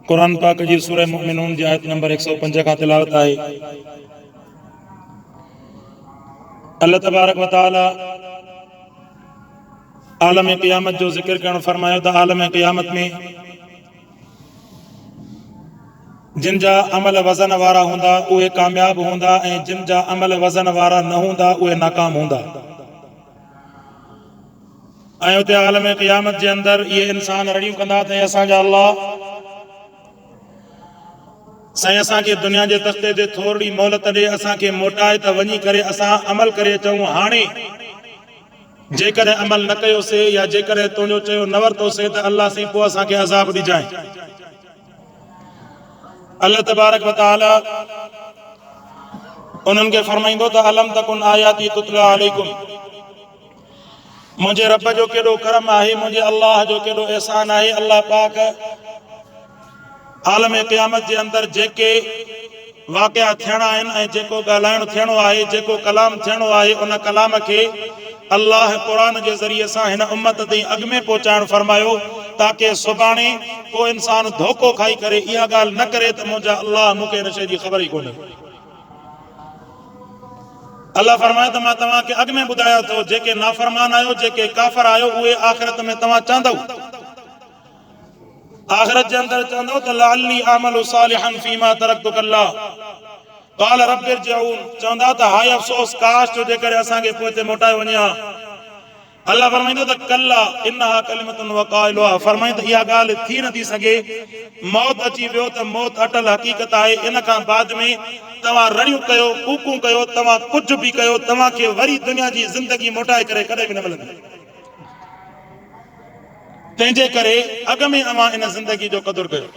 कुरान पाक जी सूरह मुमिनून जी आयत नंबर 105 का तिलावत है। अल्लाह तबारक व तआला आलम क़यामत जो जिक्र करण फरमायो त आलम क़यामत में जिन जा अमल वज़न वारा हुंदा उहे कामयाब हुंदा ऐं जिन जा अमल वज़न वारा न हुंदा उहे नाकाम हुंदा। ऐं उते आलम क़यामत जे अंदर ये इंसान रड़ियूं कंदा त असांजा अल्लाह साईं असांखे दुनिया जे तख़्ते ते थोरी मोहलत ॾे, असांखे मोटाए त वञी करे असां अमल करे अचूं। हाणे जेकॾहिं अमल न कयोसीं या जेकॾहिं तुंहिंजो चयो न वरितोसीं त अल्लाह साईं पोइ असांखे अज़ाब ॾिजांइ। अल्लाह तबारक व तआला उन्हनि खे फरमाईंदो त अलम तकुन आयाती तुतला अलैकुम, मुंहिंजे रब जो केॾो करम आहे, मुंहिंजे अल्लाह जो केॾो एहसान आहे। अल्लाह पाक आलम क़यामत जे अंदर जेके वाक़िया थियणा आहिनि ऐं जेको ॻाल्हाइणु थियणो आहे, जेको कलाम थियणो आहे, उन कलाम खे अल्लाह क़ुरान जे ज़रिए सां हिन उम्मत ताईं अॻु में पहुचाइणु फरमायो, ताकि सुभाणे को इंसान धोखो खाई करे इहा ॻाल्हि न करे त मुंहिंजा अल्लाह मूंखे हिन शइ जी ख़बर ई कोन्हे। अल्लाह फरमाए त मां तव्हांखे अॻु में ॿुधायां थो, जेके नाफ़रमान आहियो, जेके काफ़िर आहियो, उहे आख़िरत में तव्हां चवंदव, आख़िरत जे अंदर चवंदव त लअल्ली आमलु सालिहन फीमा तरक्तु कल्ला क़ाल रब्बि इरजिऊन, चवंदा त हाय अफ़सोस काश जो जेकॾहिं असांखे पोइ ते मोटाए वञे हा। अल्लाह फरमाईंदो त कल्ला इन्नहा कलिमतुन वक़ाइलुहा, फरमाईंदो इहा ॻाल्हि थी नथी सघे, मौत अची वियो त मौत अटल हक़ीक़त आहे। इन खां बाद में तव्हां रड़ियूं कयो, कूकूं कयो, तव्हां कुझु बि कयो, तव्हांखे वरी दुनिया जी ज़िंदगी मोटाए करे कॾहिं बि न मिलंदी। तंहिंजे करे अॻु में अवां इन ज़िंदगी जो क़दुरु कयो,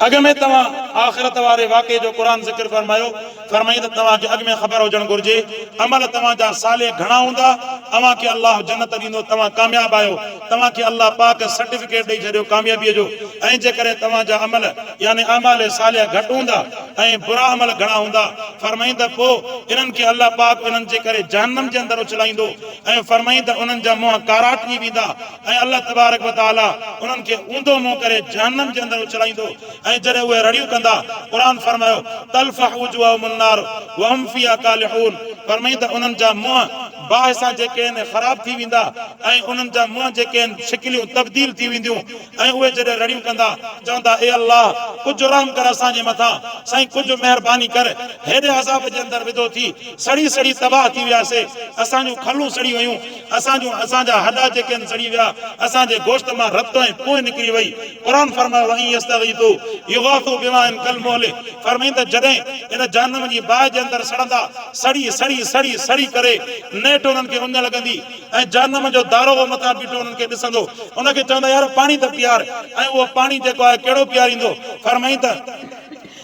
अॻु में तव्हां आख़िरत वारे वाक़े जो क़ुरान ज़िक्र फरमायो, फरमाई त तव्हांखे अॻु में ख़बर हुजणु घुरिजे अमल तव्हांजा साले घणा हूंदा, तव्हांखे अल्लाह जन्नत ॾींदो, तव्हां कामयाब आहियो, तव्हांखे अल्लाह पाक सर्टिफिकेट ॾेई छॾियो कामयाबीअ जो। ऐं जेकॾहिं तव्हांजा अमल यानी अमाल साले घटि हूंदा ऐं बुरा अमल घणा हूंदा, फरमाई त पोइ इन्हनि खे अल्लाह पाक इन्हनि जे करे जहन्नम जे अंदरि उछलाईंदो ऐं फरमाई त उन्हनि जा मुंहं कारा थी वेंदा ऐं अल्लाह तबारक व तआला उन्हनि खे ऊंधो मुंहुं करे जहन्नम जे अंदरि उछलाईंदो। ऐं जॾहिं उहे रड़ियूं कंदा, क़ुरान फरमायो तल्फह वुजूहुहुम अन्नार व हम फीहा कालिहून, फरमाई त उन्हनि जा मुंहं बाहि सां जेके आहिनि ख़राब थी वेंदा ऐं उन्हनि जा मुंहं जेके आहिनि शिकिलियूं तब्दील थी वेंदियूं। ऐं उहे जॾहिं रड़ियूं कंदा चवंदा ए अल्लाह कुझु रहम कर असांजे मथां, साईं कुझु महिरबानी कर, हेॾे अज़ाब जे अंदरि विधो थी सड़ी सड़ी तबाह थी वियासीं, असांजूं खलूं सड़ी वयूं, असांजा हॾा जेके आहिनि सड़ी विया, असांजे गोश्त मां रत ऐं पोइ निकिरी वई। क़ुरान फरमायो वहीं यस्तगीथू युगाथू बिमाइन कलमोल, फरमाईं त जॾहिं इन जहन्नम जी बाहि जे अंदरि सड़ंदा, सड़ी सड़ी सड़ी सड़ी करे नेठ उन्हनि खे उञ लॻंदी ऐं जहन्नम जो दारो मथां बीठो उन्हनि खे ॾिसंदो, उनखे चवंदा यार पाणी त पीआर, ऐं उहो पाणी जेको आहे कहिड़ो पीआरींदो, फरमाईं त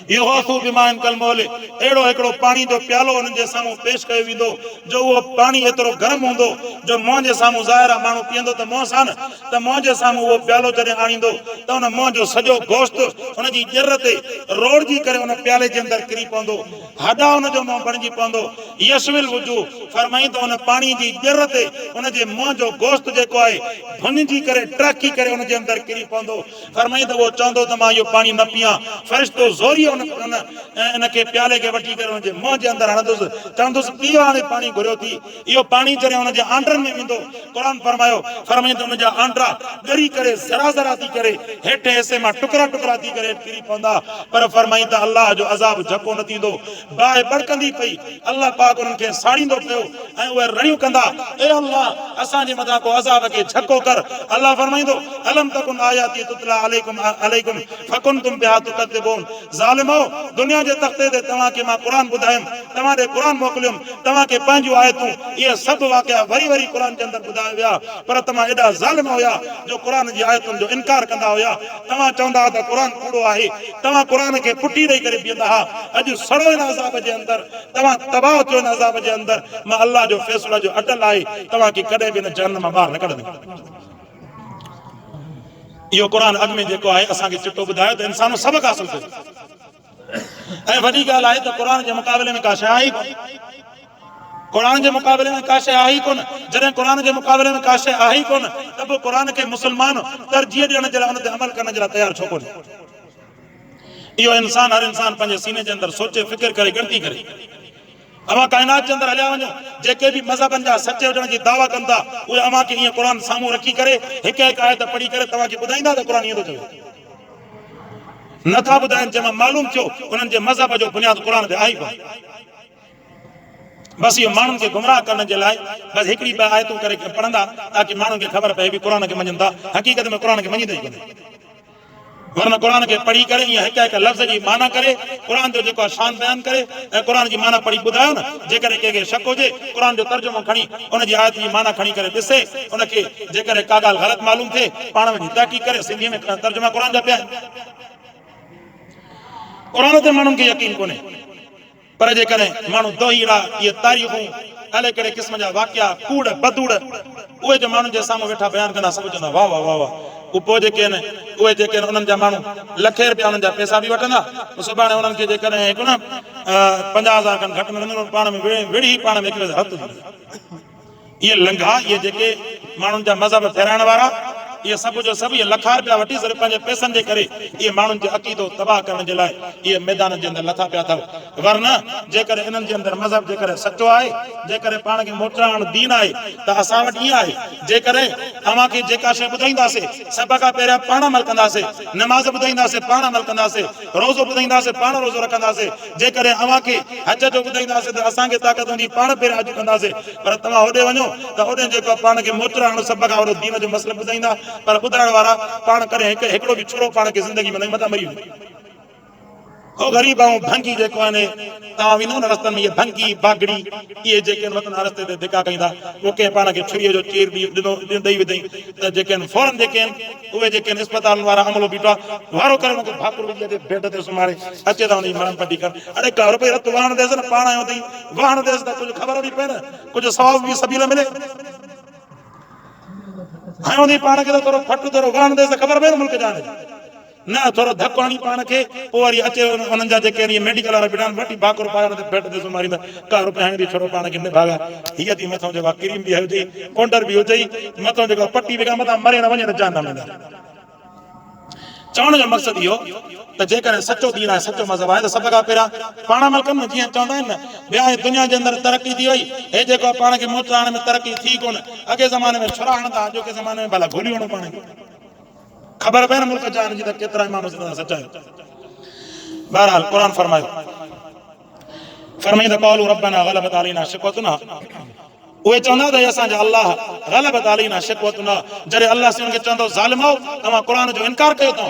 युगाथू बिमाइन कलमोल, अहिड़ो हिकिड़ो पाणी जो प्यालो उन्हनि जे साम्हूं पेश कयो वेंदो जो उहो पाणी एतिरो गरम हूंदो जो मुंहं जे साम्हूं ज़ाहिर आहे माण्हू पीअंदो त मुंहं सां न, त मुंहं जे साम्हूं उहो प्यालो जॾहिं आणींदो त उन मुंहं जो सॼो गोश्त उनजी ॼर ते रोड़जी करे उन प्याले जे अंदरि किरी पवंदो, हॾा उनजो मुंहुं बणिजी पवंदो। यशविल वुजू, फरमाईं त उन पाणी जी ॼर ते उनजे मुंहं जो गोश्त जेको आहे भुञिजी करे टहिकी करे उनजे अंदरि किरी पवंदो। फरमाईं त उहो चवंदो त मां इहो पाणी न पीआं, फ़रिश्तो ज़ोरी इनखे प्याले खे वठी करे हुनजे मुंहं जे अंदरि हणंदुसि, चवंदुसि पीओ हाणे पाणी घुरियो थी। इहो पाणी जॾहिं हुनजे आंड्रनि में वेंदो, क़ुरान फरमायो फरमाईं त हुनजा आंड्रा ॻरी करे ज़रा ज़रा थी करे हेठि हिसे मां टुकड़ा टुकड़ा थी करे किरी पवंदा, पर फरमाईं त अल्लाह जो अज़ाब झको न थींदो, बाहि बड़कंदी पई, अल्लाह पाक उन्हनि खे साड़ींदो पियो ऐं उहे रड़ियूं कंदा ए अल्लाह असांजे मथां को अज़ाब खे झको कर। अल्लाह फरमाईंदो अलम तकुन आयाती तुतला अलैकुम फकुनतुम बिहा तुकद्दिबून, ज़ालिमो दुनिया जे तख़्ते ते तव्हांखे मां क़ुरान ॿुधायुमि, तव्हां ॾे क़ुरान मोकिलियुमि, तव्हांखे पंहिंजूं आयतूं इहे सभु वाक़िया वरी वरी क़ुरान जे अंदरि ॿुधाया विया, पर तव्हां एॾा ज़ालिम हुया जो क़ुरान जी आयतुनि जो इनकार कंदा हुया। तव्हां चवंदा हुआ त क़ुरान कूड़ो आहे, तव्हां क़ुरान खे पुठी ॾेई करे बीहंदा हुआ। अॼु सड़ो हिन अज़ाब जे अंदरि, तव्हां तबाह थियो हिन अज़ाब जे अंदरि, मां अल्लाह जो फ़ैसिलो जो अटल आहे, तव्हांखे कॾहिं बि हिन जहन्नम मां ॿाहिरि न कढंदुमि। इहो क़ुरान अॻु में जेको आहे असांखे चिटो ॿुधायो त इंसानु सबक़ हासिल कयो। ऐं वॾी ॻाल्हि आहे त क़ुरान जे मुक़ाबले में का शइ आहे कुरान के मुकाबले में का शइ आहे ई कोन। जॾहिं कुरान के मुकाबले में का शइ आहे ई कोन त पोइ कुरान के मुसलमान तरजीह ॾियण जे लाइ उन ते अमल करण जे लाइ तयार छो कोन्हे। इहो इंसान हर इंसान पंहिंजे सीने जे अंदरि सोचे फिक्र करे गिणती करे। अवां काइनात जे अंदरि हलिया वञो, जेके बि मज़हबनि जा सचे हुजण जी दावा कनि था उहे अवां खे ईअं क़ुरान साम्हूं रखी करे हिकु हिकु आयत पढ़ी करे तव्हांखे ॿुधाईंदा त क़ुरान ईअं थो चवे। नथा ॿुधाइनि, जंहिंमां मालूम थियो उन्हनि जे मज़हब जो बुनियाद क़ुरान ते आहे ई कोन। बस इहो माण्हुनि खे गुमराह करण जे लाइ बसि हिकिड़ी ॿ आयतूं करे पढ़ंदा ताकी माण्हुनि खे ख़बर पए बि क़ुरान खे मञनि था, हक़ीक़त में क़ुरान खे मञींदा ई कोन्हे। वरना क़ुरान खे पढ़ी करे ईअं हिकु हिकु लफ़्ज़ जी माना करे क़ुरान जो जेको आहे शान बयानु करे ऐं क़ुरान जी माना पढ़ी ॿुधायो न। जेकर कंहिंखे शक हुजे क़ुरान जो तर्जुमो खणी उनजी आयत जी माना खणी करे ॾिसे, उनखे जेकर का ॻाल्हि ग़लति मालूम थिए पाण वञी तहक़ीक़ करे सिंधीअ में तर्जुमा क़ुरान जा पिया आहिनि। क़ुरान ते माण्हुनि खे यकीन कोन्हे, पर जेकॾहिं माण्हू दोहीड़ा इहे तारीख़ूं अलाए कहिड़े क़िस्म जा वाक़िया कूड़ बदूड़ उहे जो माण्हुनि जे साम्हूं वेठा बयानु कंदा सभु चवंदा वाह वाह वाह वाह। पोइ जेके आहिनि उहे जेके आहिनि उन्हनि जा माण्हू लखे रुपया उन्हनि जा पैसा बि वठंदा, सुभाणे उन्हनि खे जेकॾहिं हिकु न 50,000 खनि घटि मिलंदो पाण में विड़ी पाण में हिकु हथ इहे लंघा इहे जेके माण्हुनि जा मज़हब फेराइण वारा ये सब जो सब ये लखा रुपया वठी सिर्फ पंहिंजे पैसनि जे करे ये माण्हुनि जो अक़ीदो तबाह करण जे लाइ ये मैदान जे अंदरि लथा पिया अथव। वरना जेकर इन्हनि जे अंदरि मज़हब जेकर सचो आहे, जेकर पाण खे मोटाइण दीन आहे त असां वटि ईअं आहे, जेकर तव्हांखे जेका शइ ॿुधाईंदासीं सभ खां पहिरियां पाण अमल कंदासीं, नमाज़ ॿुधाईंदासीं पाण अमल कंदासीं, रोज़ो ॿुधाईंदासीं पाण रोज़ो रखंदासीं। जेकर अव्हांखे हज जो ॿुधाईंदासीं त असांखे ताक़त हूंदी पाण पहिरियां हज कंदासीं, पर तव्हां होॾे वञो त होॾे जेको पाण खे मोटाइण सभ खां वॾो दीन जो मसइलो ॿुधाईंदा, पर ॿुधाइण वारा पाण करे हिकिड़ो बि छोरो पाण खे ज़िंदगी में मथां मरी वञे। हो ग़रीब ऐं भंगी जेको आहे तव्हां वेंदो न रस्तनि में, इहे भंगी बागड़ी इहे जेके आहिनि रस्ते ते धिका कईंदा, पोइ कंहिं पाण खे छुरीअ जो चीर ॾेई विधई त जेके आहिनि फौरन जेके आहिनि उहे जेके आहिनि इस्पतालनि वारा अमलो बीठो आहे वारो करे हुनखे भाकुर विझी बेड ते सुम्हारे अचे त हुनजी मरम पटी कर। अरे घर रुपए रत वहण ॾेसि न, पाण आयो अथई वहण ॾेसि त कुझु ख़बर बि पए न, कुझु सवाब बि सबील मिले। हाणे हुन पाण खे त थोरो फट थोरो वहण ॾेसि त ख़बर पए न मुल्क जाने न, थोरो धकु हणी पाण खे पोइ वरी अचे हुननि जा जेके मेडिकल वारा बीठा आहिनि वठी भाकुर पाए बेड ते सुम्हारींदा का रुपया हणी छोड़ो पाण खे निभागा। हीअ थी मथां जेको क्रीम बि हुजे काउंटर बि हुजे मथां जेको पटी बि मथां मरे न वञे न जान न वेंदा। चवण जो मक़सदु इहो त जेकर सचो दीन आहे सचो मज़हब आहे त सभ खां पहिरियां पाण अमल कनि, जीअं चवंदा आहिनि न ॿिया दुनिया जे अंदरि तरक़ी थी वई, हे जेको पाण खे मोटाइण में तरक़ी थी कोन। अॻे ज़माने में छुरा हणंदा, अॼोके ज़माने में भला गोलियूं हणो पाण खे ख़बर पए न मुल्क जान जी त केतिरा माण्हू सचायो। बहरहाल क़ुरान फरमाईंदा क़ालू रब्बना ग़लबत अलैना शिक़वतुना, उहे चवंदा त असांजा अल्लाह ग़लबत अलैना शिक़वतुना, जॾहिं अल्लाह से उनखे चवंदो ज़ालिमो तव्हां क़ुरान जो इनकार कयो अथव,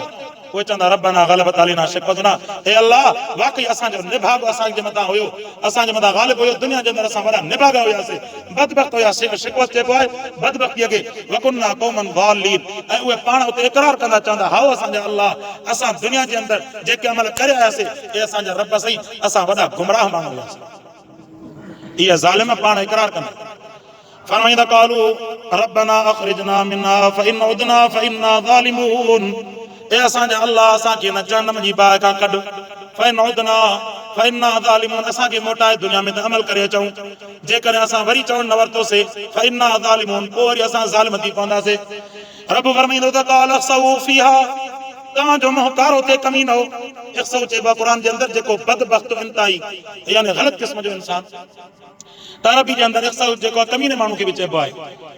उहे चवंदा रब्बना ग़लबत अलैना शिक़वतुना, हे अल्लाह वाक़ई असांजो निभाग असांजे मथां हुयो, असांजे मथां ग़ालिब हुयो, दुनिया जे अंदरि असां वॾा निभागा हुयासीं, बदबख़्त हुयासीं। शिक़वत चइबो आहे बदबख़्तीअ खे, वकुन्ना क़ौमन ज़ालिमीन, ऐं उहे पाण उते इक़रार कंदा चवंदा हाओ असांजा अल्लाह असां दुनिया जे अंदरि जेके अमल करे आयासीं हे असांजा रब सही असां वॾा गुमराह माण्हू हुयासीं। इहे ज़ालिम पाण इक़रार कंदा। फरमाईंदा क़ालू रब्बना अख़रिजना मिन्हा फ़इन उदना फ़इन्ना ज़ालिमून, ए असांजा अल्लाह असांखे न जहन्नम जी बाहि खां कढ, फ़इन उदना फ़इन्ना ज़ालिमून असांखे मोटाए दुनिया में त अमल करे अचूं, जेकॾहिं असां वरी चवण न वरितोसीं फ़इन्ना ज़ालिमून पोइ वरी असां ज़ालिम थी पवंदासीं। रब फरमाईंदो त क़ाल अख़्सऊ फ़ीहा, तव्हांजो मुंहुं कारो थिए कमी न हो। इख़्सऊ चइबो आहे क़ुरान जे अंदरि जेको बदबख़्त इंतहाई यानी ग़लति क़िस्म जो इंसान, अरबी जे अंदरि इख़्सऊ जेको आहे कमीने माण्हू खे बि चइबो आहे,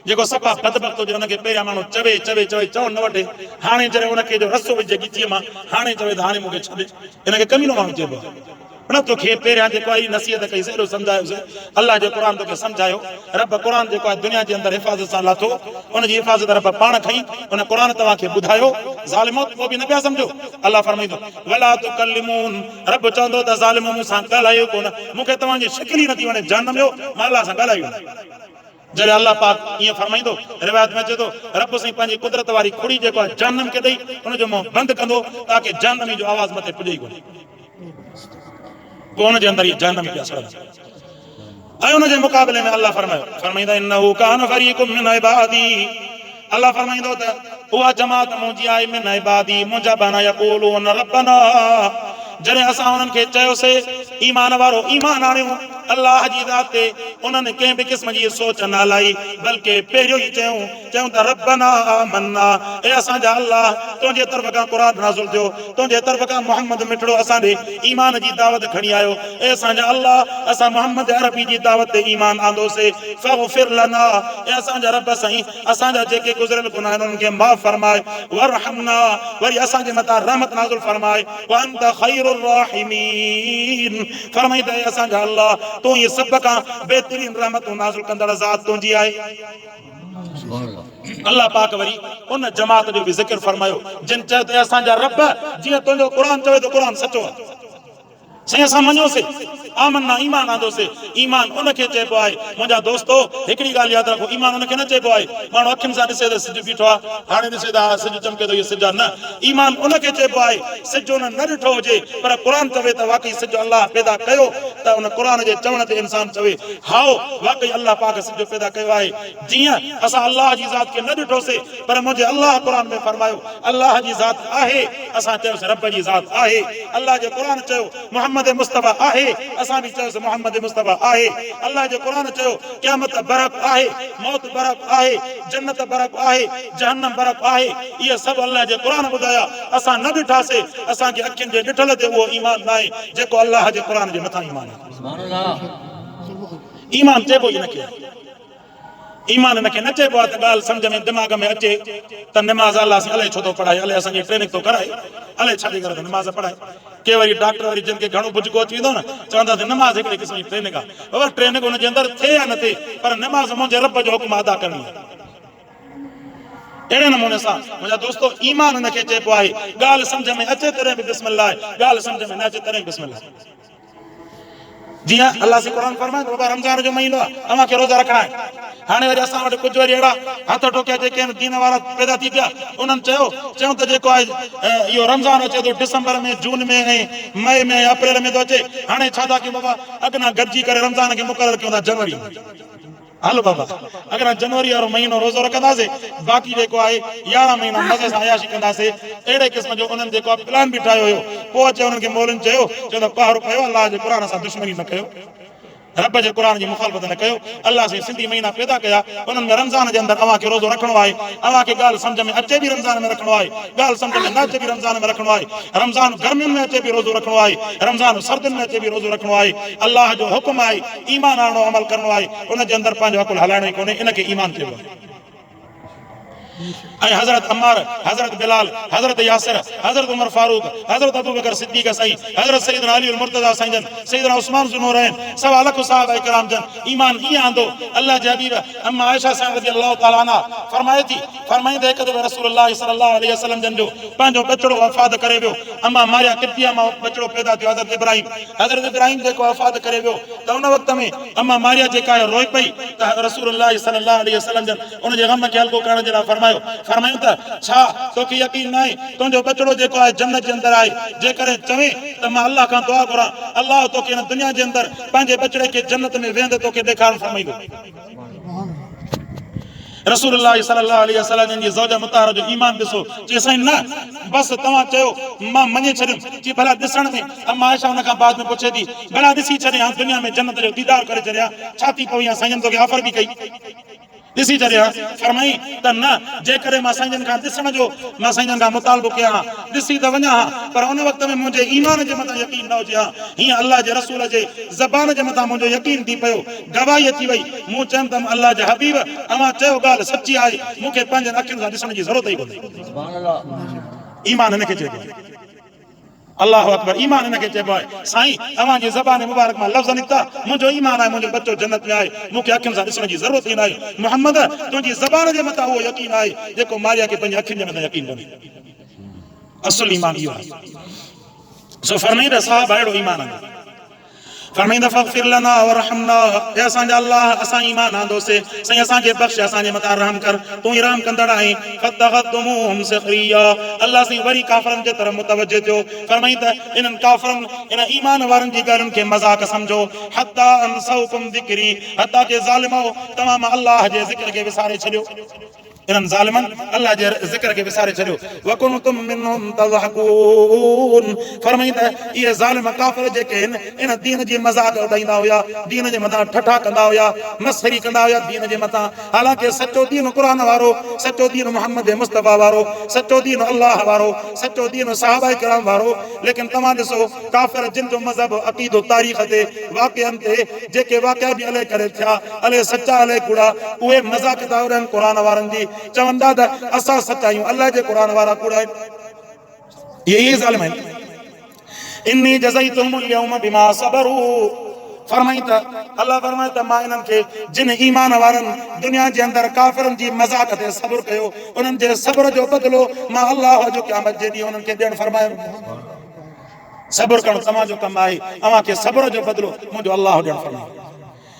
जेको सफ़ा बदबख़्त हुजे हुनखे पहिरियां माण्हू चवे चवे चवे चवण न वठे, हाणे जॾहिं हुनखे जो रसो विझे ॻिचीअ मां हाणे चवे त हाणे मूंखे छॾे, हिनखे कमीनो माण्हू चइबो आहे। न तोखे पहिरियां जेको आहे नसीहत कई एॾो सम्झायोसीं, अलाह जो क़ुरान तोखे सम्झायो, रब क़ुरान जेको आहे दुनिया जे अंदरि हिफ़ाज़त सां लाथो, उनजी हिफ़ाज़त रब पाण खई, उन क़ुरान तव्हांखे ॿुधायो, ज़ालिमो पोइ बि न पिया सम्झो। अलाह फरमाईंदो वला तुकल्लिमून, रब चवंदो त ज़ालिम मूंसां ॻाल्हायो कोन, मूंखे तव्हांजी शिकिल ई नथी वणे जहन्नम जो, मां अलाह सां ॻाल्हायो। जॾहिं अल्लाह पाक ईअं फरमाईंदो, रिवायत में अचे थो रब साईं पंहिंजी कुदरत वारी खुड़ी जेको आहे जहन्नम खे ॾेई उनजो मुंहुं बंदि कंदो ताकी जहन्नमी जो आवाज़ मथे पुॼे ई कोन्हे, पोइ हुनजे अंदरि जहन्नम पिया सड़ंदा। ऐं हुनजे मुक़ाबले में अल्लाह फरमाईंदा इन्नहु कान फरीक़ुम मिन इबादी, अल्लाह फरमाईंदो त उहा जमात मुंहिंजी आहे मिन इबादी, मुंहिंजा बना यक़ूलून रब्बना, जॾहिं असां हुननि खे चयोसीं ईमान वारो ईमान आणियो अल्लाह जी ज़ात ते उन्हनि कंहिं बि क़िस्म जी सोच न लाई, बल्कि पहिरियों ई चयूं त रब्बना आमन्ना, ए असांजा अल्लाह तुंहिंजे तरफ़ खां क़ुरान नाज़िल थियो, तुंहिंजे तरफ़ खां मुहम्मद मिठड़ो असां ॾे ईमान जी दावत खणी आयो। ए असांजा अल्लाह असां मुहम्मद अरबी जी दावत ते ईमान आंदोसीं, फ़ग़फ़िर लना, ए असांजा रब साईं असांजा जेके गुज़िरियल गुनाह आहिनि उन्हनि खे माफ़ फरमाए, वरहमना, वरी असांजे मथां रहमत नाज़िल फरमाए, व अंत ख़ैरुर राहिमीन, फरमाई त असांजा अल्लाह तूं ई सभ खां बहितरीन रहमतूं नाज़िल कंदड़ ज़ात तुंहिंजी आहे। अल्लाह पाक वरी उन जमात जो भी ज़िक्र फरमायो जिन चयो त असांजा रब जीअं तुंहिंजो क़ुरान चवे तो क़ुरान सचो आहे, साईं असां मञोसीं, आमन्ना ईमान आंदोसीं। ईमान उनखे चइबो आहे, मुंहिंजा दोस्तो हिकिड़ी ॻाल्हि यादि रखो, ईमान उनखे न चइबो आहे माण्हू अखियुनि सां ॾिसे त सिजु बीठो आहे, हाणे ॾिसे त सिजु चमके थो, इहो सिजु आहे, न, ईमान उनखे चइबो आहे सिजु उन न ॾिठो हुजे पर क़ुरान चवे त वाक़ई सिजु अल्लाह पैदा कयो, त उन क़ुरान जे चवण ते इंसान चवे हाओ वाक़ई अल्लाह पाक सिजु पैदा कयो आहे। जीअं असां अल्लाह जी ज़ात खे न ॾिठोसीं पर मुंहिंजे अल्लाह क़ुरान में फरमायो अल्लाह जी ज़ात आहे, असां चयोसीं रब जी ज़ात आहे। अल्लाह जो क़ुरान चयो मुहम्मद मुस्तफ़ा आहे, असां बि चयोसीं मुहम्मद मुस्तफ़ा आहे। अल्लाह जो क़ुरान चयो क़यामत बरक़ आहे, मौत बरक़ आहे, जन्नत बरक़ आहे, जहन्नम बरक़ आहे, इहे सभु अल्लाह जे क़ुरान ॿुधाया, असां न ॾिठासीं, असांखे अखियुनि जे ॾिठल ते उहो ईमान न आहे जेको अल्लाह जे क़ुरान जे मथां ईमान आहे। ईमान चइबो ई हिनखे, ईमान हिनखे न चइबो आहे त ॻाल्हि सम्झ में दिमाग़ में अचे त निमाज़ अलाह सां अलाए छो थो पढ़ाए, अलाए असांजी ट्रेनिंग थो कराए, अलाए छाजे करे निमाज़ पढ़ाए। के वरी डॉक्टर वरी जिन खे घणो बुझको अची वेंदो न चवंदा त निमाज़ हिकिड़े क़िस्म जी ट्रेनिंग आहे, बाबा ट्रेनिंग हुनजे अंदरि थिए या न थिए पर निमाज़ मुंहिंजे रब जो हुकुम अदा करणी आहे। अहिड़े नमूने सां मुंहिंजा दोस्तो ईमान हिनखे चइबो आहे, ॻाल्हि सम्झ में अचे तॾहिं बि बिस्मिल्लाह, ॻाल्हि सम्झ में न अचे तॾहिं बि बिस्मिल्लाह। जीअं अल्लाह से क़ुरान फरमाए बाबा रमज़ान जो महीनो आहे, अव्हांखे रोज़ा रखणा आहिनि। हाणे वरी असां वटि कुझु वरी अहिड़ा हथ टोकिया जेके आहिनि दीन वारा पैदा थी पिया, उन्हनि चयूं त जेको आहे इहो रमज़ान अचे थो दिसंबर में, जून में ऐं मई में, अप्रैल में थो अचे, हाणे छा था कयूं बाबा अॻिना गॾिजी करे रमज़ान खे मुक़ररु कयूं था जनवरी में। हलो बाबा अॻिना जनवरी वारो महीनो रोज़ो रखंदासीं, बाक़ी जेको आहे 11 महीना मज़े सां अयाशी कंदासीं। अहिड़े क़िस्म जो उन्हनि जेको आहे प्लान बि ठाहियो हुयो, पोइ अचे उन्हनि खे मौलनि चयो त पहाड़ो पियो अल्लाह जे क़ुरान सां दुश्मनी न कयो, रब जे क़ुरान जी मुखालफ़त न कयो। अल्लाह से सिंधी महीना पैदा कया, उन्हनि में रमज़ान जे अंदरि अव्हांखे रोज़ो रखणो आहे, अव्हांखे ॻाल्हि सम्झ में अचे बि रमज़ान में रखणो आहे, ॻाल्हि सम्झ में न अचे बि रमज़ान में रखणो आहे, रमज़ान गर्मियुनि में अचे बि रोज़ो रखणो आहे, रमज़ान सर्दियुनि में अचे बि रोज़ो रखणो आहे। अल्लाह जो हुकुम आहे, ईमान आणणो अमल करणो आहे, उनजे अंदरि पंहिंजो अकुल हलाइणो ई कोन्हे, इनखे ईमान चइबो आहे। ऐं हज़रत अम्मार, हज़रत बिलाल, हज़रत यासिर, हज़रत उमर फारूक, हज़रत अबू बकर सिद्दीक़ साईं, हज़रत सैयदना अली मुर्तज़ा साईं जन, सैयदना उस्मान ज़ुनूरैन, सवा लख सहाबा किराम जन ईमान ईअं आंदो। अल्लाह जे हबीब अम्मा आयशा साईं रज़ियल्लाहु ताला अन्हा फरमाए थी, फरमाईंदे हिकु दफ़े रसूलुल्लाह सल्लल्लाहु अलैहि वसल्लम जन जो पंहिंजो बचड़ो वफ़ात करे वियो। अम्मा मारिया कितिया मां बचड़ो पैदा थियो हज़रत इब्राहिम जेको वफ़ात करे वियो, त उन वक़्त में अम्मा मारिया जेका आहे रोई पई, त रसूलुल्लाह सल्लल्लाहु अलैहि वसल्लम जन उनजे गम खे हल्को करण जे लाइ फरमायो त छा तोखे यकीन न आहे तुंहिंजो बचड़ो जेको आहे जन्नत जे अंदरि आहे, जेकॾहिं चवे त मां अल्लाह खां दुआ घुरां, अल्लाह तोखे हिन दुनिया जे अंदरि पंहिंजे बचड़े खे जन्नत में वेंदे तोखे ॾेखारण फरमाईंदो। रसूलुल्लाह सल्लल्लाहु अलैहि वसल्लम जी ज़ौजा मुताहरा जो ईमान ॾिसो, चई साईं न बसि तव्हां चयो मां मञे छॾियुमि, चई भला ॾिसण में, अम्मा आयशा हुन खां बाद में पुछे थी भला ॾिसी छॾियां दुनिया में जन्नत जो दीदार करे छॾियां, छा थी पई आहे साईं तोखे ऑफर बि कई, ॾिसी छॾियां, फरमाई त न जेकॾहिं मां साईं जन खां ॾिसण जो मां साईं जन खां मुतालबो कयां हा, ॾिसी त वञा हा, पर उन वक़्त में मुंहिंजे ईमान जे मथां यकीन न हुजे हा, हीअं अल्लाह जे रसूल जे ज़बान जे मथां मुंहिंजो यकीन थी पियो, गवाही अची वई, मूं चयुमि अल्लाह जे हबीब अव्हां चयो ॻाल्हि सची आहे, मूंखे पंहिंजनि अखियुनि सां ॾिसण जी ज़रूरत ई कोन्हे। ईमान हिनखे चइबो आहे, अल्लाह अकबर, ईमान हिनखे चइबो आहे। साईं अव्हांजी ज़बान मुबारक मां लफ़्ज़ निकिता, मुंहिंजो ईमान आहे, मुंहिंजो बच्चो जन्नत में आहे, मूंखे अखियुनि सां ॾिसण जी ज़रूरत ई न आहे। मुहम्मद तुंहिंजी ज़बान जे मथां उहो यकीन आहे जेको मारिया खे पंहिंजी अखियुनि जे मथां यकीन कोन्हे। असुल ईमान इहो आहे। सो फरमाईंदा साहब अहिड़ो ईमान आहे, फरमाईंदा फ़ग़फ़िर लना वरहमना, हे असांजा अल्लाह असां ईमान आंदोसीं, साईं असांखे बख़्श, असांजे मथां रहम कर, तूं ई रहम कंदड़ आहीं। फ़तख़ज़्तुमूहुम सख़रिया, अल्लाह साईं वरी काफ़िरनि जे तरफ़ मुतवज्जो थियो, फरमाईंदा इन्हनि काफ़िरनि इन ईमान वारनि जी ॻाल्हियुनि खे मज़ाक़ सम्झो, हत्ता अनसौकुम ज़िक्री, हत्ता के ज़ालिमो तमाम अल्लाह जे ज़िक्र खे विसारे छॾियो। इन्हनि ज़ालिमनि अल्लाह जे ज़िक्र खे विसारे छॾियो। वकुनतुम मिनहुम तज़हकून, फरमाईंदा इहे ज़ालिम काफ़िर जेके आहिनि इन दीन जी मज़ाक़ उॾाईंदा हुया, दीन जे मथां ठठा कंदा हुया, मस्खरी कंदा हुया दीन जे मथां। हालांकि सचो दीन क़ुर वारो, सचो दीन मोहम्मद मुस्तफ़ा वारो, सचो दीन अल्लाह वारो, सचो दीन सहाबा किराम वारो। लेकिन तव्हां ॾिसो काफ़िर जिन जो मज़हब अक़ीदो तारीख़ ते वाक़िअनि ते जेके वाक़िआ बि अलाए करे थिया, अलाए सचा अलाए कूड़ा, उहे मज़ाक़ था उॾाइनि क़ुर वारनि जी, चवंदा त असां सचा आहियूं, अल्लाह जे क़ुर वारा कूड़ा आहिनि। इहे ज़ालिम आहिनि। इन्नी जज़ैतुहुमुल यौम बिमा सबरू, फरमाई त अल्लाह फरमाए त मां इन्हनि खे जिन ईमान वारनि दुनिया जे अंदरि काफ़िरनि जी मज़ाक़ ते सब्र कयो, उन्हनि जे सब्र जो बदिलो मां अल्लाह जो क़यामत जे ॾींहुं उन्हनि खे ॾियणु फरमायो। सब्र करणु तव्हांजो कमु आहे, अव्हां खे सब्र जो बदिलो मुंहिंजो अल्लाह ॾियणु फरमायो।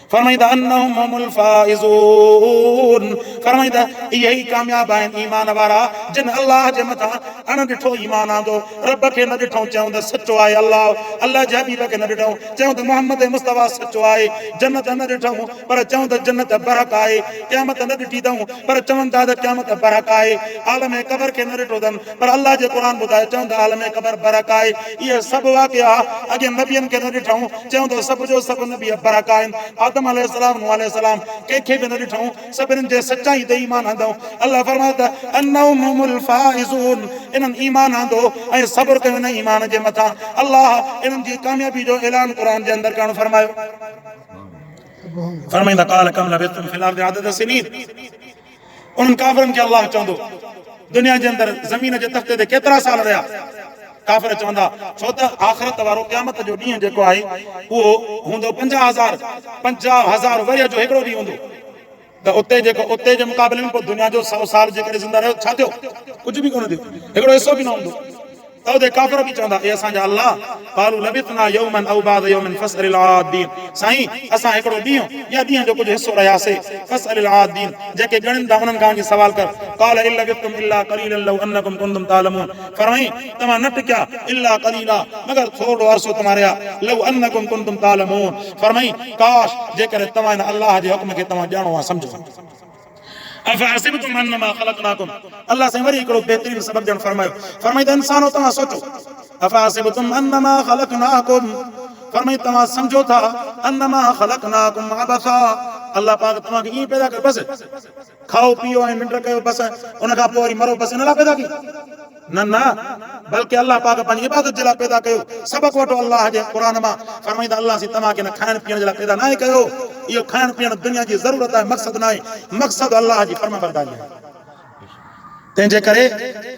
फरमाईंदा अन्नहुम हुमुल फाइज़ून, फरमाईंदा इहे ई कामयाब आहिनि ईमान वारा जिन अल्लाह जे मथां अण ॾिठो ईमान आंदो, रब खे न ॾिठो चऊं त सचो आहे अल्लाह, अल्लाह जे हबीब खे न ॾिठो चऊं त मोहम्मद मुस्तफ़ा सचो आहे, जन्नत न ॾिठूं पर चऊं त जन्नत बरक आहे, क़यामत न ॾिठी अथऊं पर चवनि था त क़यामत बरक आहे, आलम क़बर खे न ॾिठो अथनि पर अल्लाह जे क़ुर ॿुधाए चऊं त आलम क़बर बरक आहे। इहे सभु वाक़िआ अॻे नबियनि खे न ॾिठूं चऊं त सभ जो सभु नबी बरक आहिनि। आदम अलैहिस्सलाम, नूह अलैहिस्सलाम कंहिंखे बि न ॾिठूं, सभिनीनि जे सचाई ते ईमान आंदो। अल्लाह फरमाए त अन्नहुम हुमुल फाइज़ून, इन्हनि ईमान आंदो ऐं सब्र कयो इन ईमान जे मथां। अल्लाह इन्हनि जी कामयाबी जो ऐलान क़ुर जे अंदरि करणु फरमायो। फरमाईंदा क़ाल कम लबिथुम फिल अर्दि अदद सिनीन, उन्हनि काफ़िरनि खे अल्लाह चवंदो दुनिया जे अंदरि ज़मीन जे तख़्ते ते केतिरा साल रहिया। काफ़िर चवंदा छो त आख़िरत वारो क़यामत जो ॾींहुं जेको आहे उहो हूंदो 50,000 वरिय जो हिकिड़ो ॾींहुं हूंदो। त उते जेको उते जे मुक़ाबले में पोइ दुनिया जो 100 साल जे करे ज़िंदा रहियो छा थियो, कुझु बि कोन थियो, हिकिड़ो हिसो बि न हूंदो। त उते काफ़िर बि चवंदा ए असांजा अल्लाह क़ालू लबिथना यौमन औ बाद यौमिन फस्अलिल आदीन, साईं असां हिकिड़ो ॾींहुं या ॾींहं जो कुझु हिसो रहियासीं। फस्अलिल आदीन, जेके ॻणनि था उन्हनि खां सवाल कर। क़ाल इन लबिथुम इल्ला क़लीलन लौ अन्नकुम कुंतुम तालमून, फरमाई तव्हां न टिकिया इल्ला क़लीला मगर थोरो अरसो तव्हां रहिया, लौ अन्नकुम कुंतुम तालमून, फरमाई काश जेकर तव्हां इन अल्लाह जे हुक्म खे तव्हां ॼाणो आहे सम्झो। अफ़हसिबतुम अन्नमा ख़लक़नाकुम, अल्लाह साईं वरी हिकिड़ो बहितरीन सबक़ ॾियणु फरमायो। फरमाई त इंसानो तव्हां सोचो, अफ़हसिबतुम अन्नमा ख़लक़नाकुम, फरमाई तव्हां सम्झो था अन्नमा ख़लक़नाकुम अबसा, अल्लाह पाक तव्हांखे ईअं पैदा कयो बसि खाओ पीओ ऐं निंड कयो बसि उन खां पोइ वरी मरो बसि इन लाइ पैदा कयो? न न, बल्कि अल्लाह पाक पंहिंजी इबादत जे लाइ पैदा कयो। सबक़ वठो अल्लाह जे क़ुर मां। फरमाईंदा अल्लाह से तव्हांखे न खाइण पीअण जे लाइ पैदा न आहे कयो, इहो खाइण पीअण दुनिया जी ज़रूरत आहे, मक़सद न आहे, मक़सद अल्लाह जी फर्माबरदारी आहे। तंहिंजे करे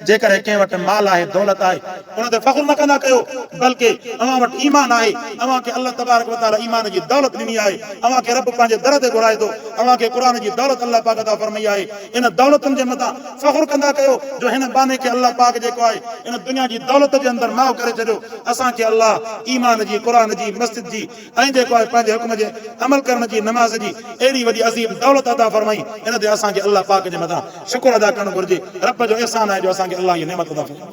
जेकर कंहिं वटि माल आहे दौलत आहे उन ते फ़ख्रु न कंदा कयो, बल्कि अव्हां वटि ईमान आहे, अव्हां खे अल्लाह तबारक व तआला ईमान जी दौलत ॾिनी आहे, अव्हां खे रब पंहिंजे दर ते घुराए थो, अव्हां खे क़ुर जी दौलत अल्लाह पाक अता फरमाई आहे। इन दौलतुनि जे मथां फ़ख्रु कंदा कयो जो हिन बाने खे अल्लाह पाक जेको आहे इन दुनिया जी दौलत जे अंदरि माउ करे छॾियो। असांखे अल्लाह ईमान जी, क़ुर जी, मस्जिद जी ऐं जेको आहे पंहिंजे हुक्म जे अमल करण जी, नमाज़ जी अहिड़ी वॾी अज़ीम दौलत अता फरमाई। इन ते असांखे अल्लाह पाक जे मथां शुक्र अदा करणु घुरिजे। रब जो एहसान आहे जो असांखे अल्लाह जी नेमत अता फरमाई।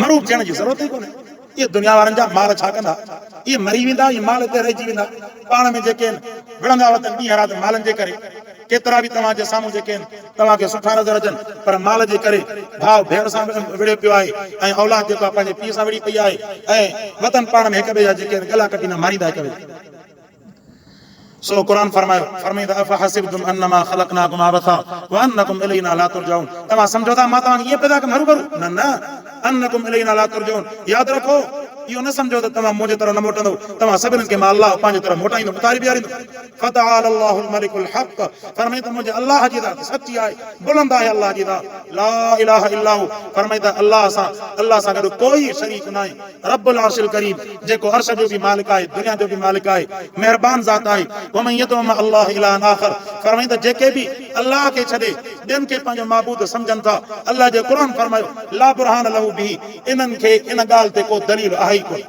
मरूब थियण जी ज़रूरत ई कोन्हे। इहे दुनिया वारनि जा माल छा कंदा, इहे मरी वेंदा, इहे माल ते रहिजी वेंदा। पाण में जेके आहिनि विढ़ंदा वतन ॾींहं राति मालनि जे करे, केतिरा बि तव्हांजे साम्हूं जेके आहिनि तव्हांखे सुठा नज़र अचनि पर माल जे करे भाउ भेण सां विढ़ियो पियो आहे ऐं औलाद जेको आहे पंहिंजे पीउ सां विढ़ी पई आहे ऐं वतन पाण में हिक ॿिए जा जेके गला कटींदा मारींदा हिक ॿिए। सो क़ुरान फरमायो, फरमाईंदा अफ़हसिबतुम अन्नमा ख़लक़नाकुम अबसा व अन्नकुम इलैना ला तुरजाऊन, तव्हां सम्झो था मां तव्हांखे ईअं पैदा कयो हरू न न, अन्नकुम इलैना ला तुरजाऊन, यादि रखो इहो न सम्झो त तव्हां मुंहिंजे तरफ़ न मोटंदो, तव्हां सभिनीनि खे मां अल्लाह पंहिंजे तरफ़ मोटाईंदो, उतारी बीहारींदो। फ़तआल अल्लाहुल मलिकुल हक़, फरमाईंदा मुंहिंजे अल्लाह जी ज़ात सची आहे, बुलंद आहे अल्लाह जी ज़ात, ला इलाहा इल्ला हू, फरमाईंदा अल्लाह सां गॾु कोई शरीक न आहे। रब्बुल अर्शिल करीम, जेको अर्श जो बि मालिक आहे, दुनिया जो बि मालिक आहे, महिरबान ज़ात आहे। वमन यदउ मा अल्लाह इलाहन आखर, फरमाईंदा जेके बि अल्लाह खे छॾे ॿियनि खे पंहिंजो माबूद सम्झनि था, अल्लाह जो क़ुर फरमायो ला बुरहान लहू बिही, इन्हनि खे इन ॻाल्हि ते को दलील आहे ई कोन।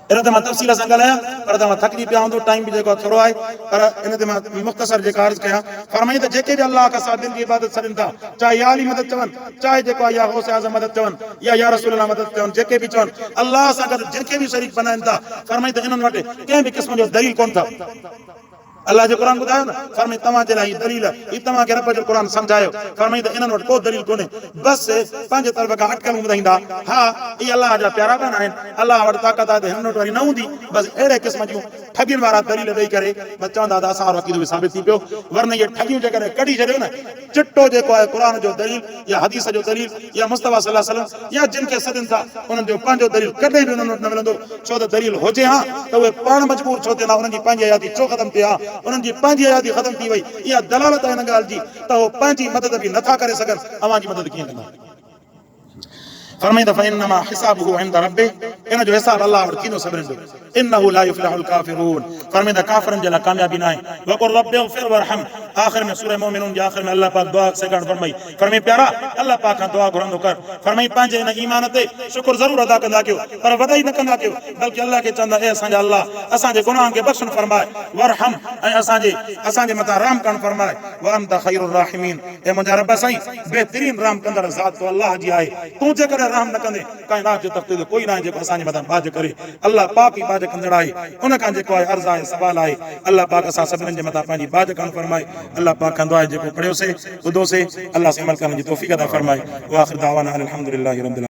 इन ते मां तफ़सील सां ॻाल्हायां पर तव्हां थकिजी पिया हूंदो, टाइम बि जेको थोरो आहे, पर इन ते मां मुख़्तसर जेका अर्ज़ कयां। फरमाईंदा जेके बि अल्लाह खां सवाइ ॿियनि जी इबादत छॾनि था, चाहे या अली मदद चवनि, चाहे जेको आहे या गौसे आज़म मदद चवनि, या रसूल अल्लाह मदद चवनि, जेके बि चवनि अल्लाह सां गॾु जिनखे बि शरीक बनाइनि था, फरमाईंदा इन्हनि वटि कंहिं बि क़िस्म जो दलील कोन था। अल्लाह जो कुरान बुधायो ना फरमाई तमा जे लाई दलील ई तमा के रब जो कुरान समझायो फरमाई त इनन वट को दलील कोने बस पंज तरफ का अटकल बुधाइंदा हां ई अल्लाह जा प्यारा बन आइन अल्लाह वट ताकत आहे हिन वट वरी न हुंदी बस एड़े किस्म जो ठगिन वारा दलील देई करे बच्चा दा सार वकील साबित थी पियो वरना ये ठगियूं जे करे कडी छड्यो ना चिट्टो जेको आहे कुरान जो दलील या हदीस जो दलील या मुस्तफा सल्लल्लाहु अलैहि वसल्लम या जिन के सदन था उनन जो पांचो दलील कदे भी उनन न मिलंदो छो त दलील होजे हां त वे पाण मजबूर छो थे ना उनन जी पंज आयाती छो खत्म थिया उनन जी पंज आयाती खत्म थी वई या दलालत है न गाल जी त वो पंजी मदद भी नथा करे सकन अवां जी मदद किए कंदा फरमाइंदा फइन्नमा हिसाबुहु इंद रब्बि इन जो हिसाब अल्लाह वट कीनो सबिरन जो इन्नहु ला युफ्लिहुल काफिरून फरमाइंदा काफिरन जे ला कामयाबी नाहे वकुर रब्बि इग़फिर वरहम आखिर में सूरह मोमिनून के आखिर में अल्लाह पाक दुआ से करण फरमाई फरमाई प्यारा अल्लाह पाक का दुआ घुरंदो कर फरमाई पांजे इन ईमान ते शुक्र जरूर अदा कंदा कयो पर वदाई न कंदा कयो बल्कि अल्लाह के चंदा ए असा अल्लाह असा जे गुनाह के बख्शन फरमाए वरहम ए असा जे मता रहम करण फरमाए व अंत खैरुर राहिमीन ए मुंजा रब सही बेहतरीन रहम कंदड़ जात तो अल्लाह जी आहे तू जे करे रहम न कंदे कायनात जो तख्ते कोई ना जे असा मता बाज करे अल्लाह पाक ही बाज कंदड़ आहे उन का जे कोई अर्ज आहे सवाल आहे अल्लाह पाक असा सबन जे मता पाजी बाज करण फरमाए अल्लाह पाक का दुआ जेको पढ़ियो से ॿुधो से अल्लाह से अमल करण जी तौफीक अता फरमाए व आखिर दावाना अल्हम्दुलिल्लाहि रब्बिल